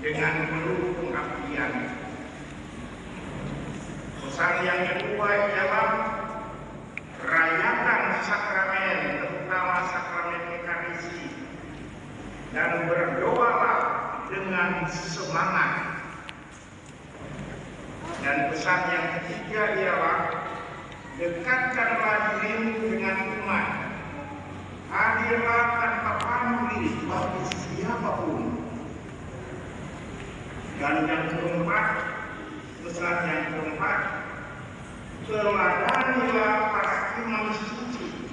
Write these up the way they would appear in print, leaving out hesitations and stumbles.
dengan penuh pengabdian. Pesan yang kedua ialah rayakan sakramen, terutama sakramen Ekaristi, dan berdoalah dengan semangat. Dan pesan yang ketiga ialah dekatkanlah dirimu dengan umat, hadirlah tanpa pamrih bagi siapapun. Dan yang keempat, pesan yang keempat, teladanilah para imam suci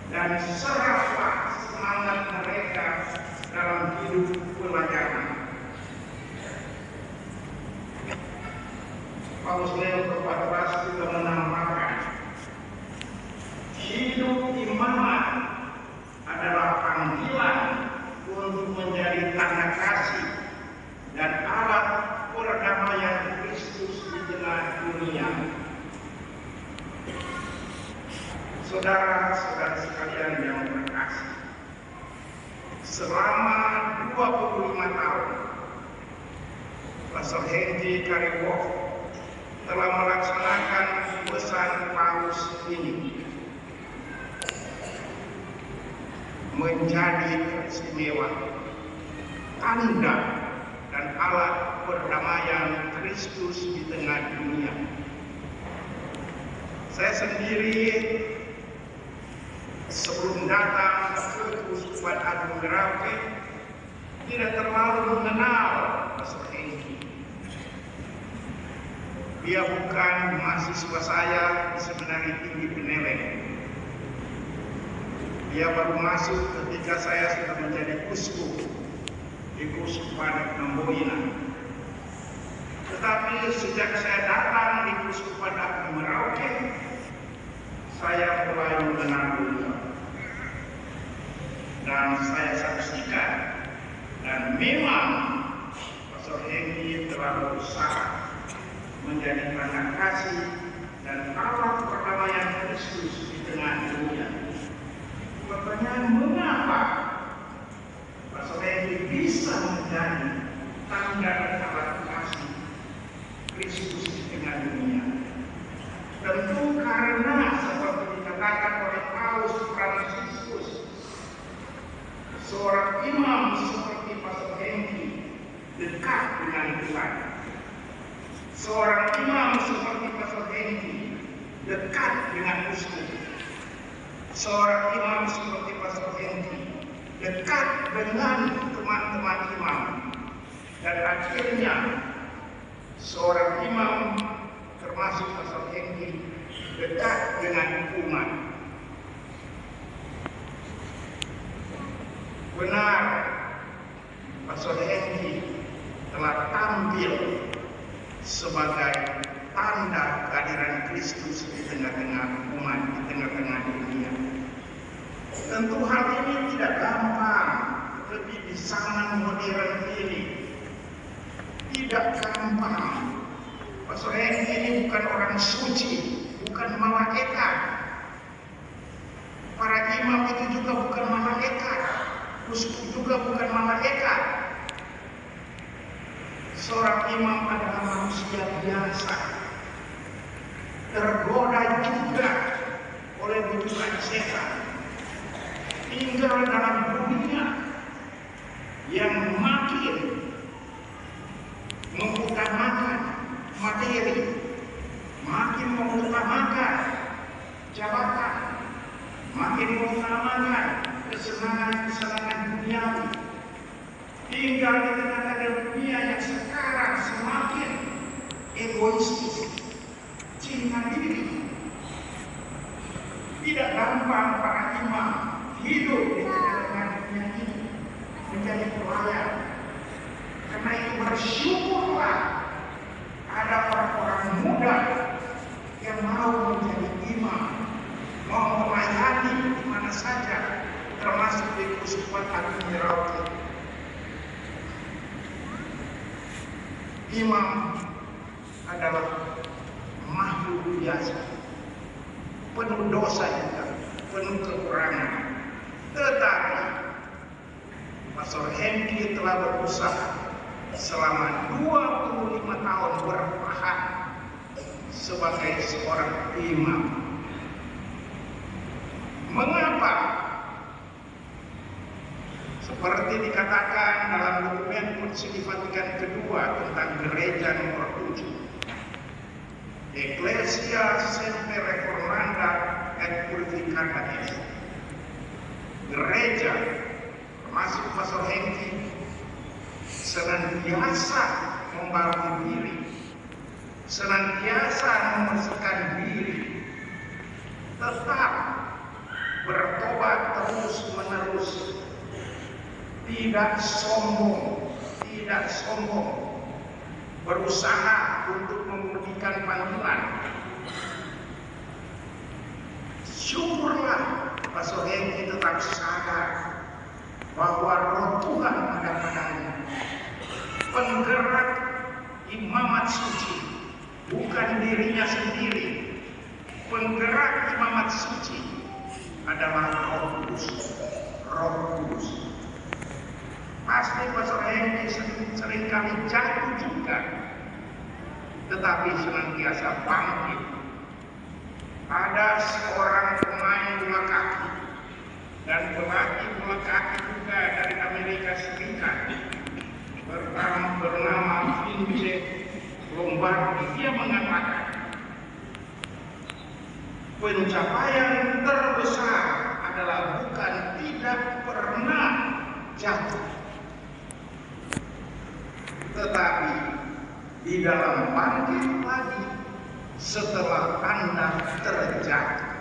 dan serahlah semangat mereka dalam hidup pelayanan. Paulus Leo ke-14 juga menambahkan, hidup imamat adalah panggilan untuk menjadi tanda kasih dan alat perdamaian Kristus di tengah dunia. Saudara-saudara sekalian yang terkasih, selama 25 tahun, Pastor Henry Kariwoff telah melaksanakan pesan Paulus ini menjadi istimewa, tanda dan alat perdamaian Kristus di tengah dunia. Saya sendiri sebelum datang ke Keuskupan Agung Merauke tidak terlalu mengenal Pastor Henry. Dia bukan mahasiswa saya di Seminari Tinggi Peneleng. Dia baru masuk ketika saya sudah menjadi uskup di Keuskupan Namboina. Tetapi sejak saya datang di Keuskupan Agung Merauke, saya mulai mengenal beliau. Dan saya saksikan, dan memang Pastor Henry telah berusaha menjadi tanda kasih dan alat perdamaian Kristus di tengah dunia. Pertanyaan, mengapa Pastor Henry bisa menjadi tanda dan alat kasih Kristus di tengah dunia? Tentu karena seperti dikatakan oleh Paus Fransiskus, seorang imam seperti Pastor Henry dekat dengan Tuhan. Seorang imam seperti Pastor Henry dekat dengan uskup. Seorang imam seperti Pastor Henry dekat dengan teman-teman imam. Dan akhirnya seorang imam termasuk Pastor Henry dekat dengan umat. Benar, Pastor Henry telah tampil sebagai tanda kehadiran Kristus di tengah-tengah umat, di tengah-tengah dunia. Tentu hal ini tidak gampang, lebih di zaman modern ini. Tidak gampang. Pastor Henry ini bukan orang suci, bukan malaikat. Para imam itu juga bukan malaikat, uskup juga bukan malaikat. Seorang imam adalah manusia biasa, tergoda juga oleh bujukan setan, tinggal dalam dunia yang makin mengutamakan materi, makin mengutamakan jabatan, makin mengutamakan kesenangan-kesenangan duniawi. Tinggal di tengah-tengah dunia yang sekarang semakin egoistis, cinta diri. Tidak gampang para imam hidup di tengah-tengah dunia ini menjadi pelayan. Karena itu bersyukurlah ada orang-orang muda yang mau menjadi imam, mau melayani di mana saja, termasuk di Keuskupan Agung Merauke. Imam adalah makhluk biasa, penuh dosa juga, penuh kekurangan. Tetapi Pastor Henry telah berusaha selama 25 tahun bertahan sebagai seorang imam. Mengapa? Seperti dikatakan dalam dokumen Konsili Vatikan kedua tentang gereja nomor 7, Ecclesia Semper Reformanda et Purificata Est. Gereja, termasuk Pastor Hengki, senantiasa membangun diri, senantiasa membersihkan diri, tetap bertobat terus menerus, tidak sombong, berusaha untuk memurnikan panggilan. Syukurlah Pastor Hengki tetap sadar bahwa Roh Tuhan ada padanya, penggerak imamat suci, bukan dirinya sendiri. Penggerak imamat suci adalah Roh Kudus. Pasti Pastor Hengki seringkali jatuh juga, tetapi senantiasa bangkit. Ada seorang pemain bola kaki dan pelatih bola kaki juga dari Amerika Serikat bernama Vince Lombardi. Dia mengatakan pencapaian terbesar adalah bukan tidak pernah jatuh, tetapi di dalam bangkit lagi setelah Anda terjatuh.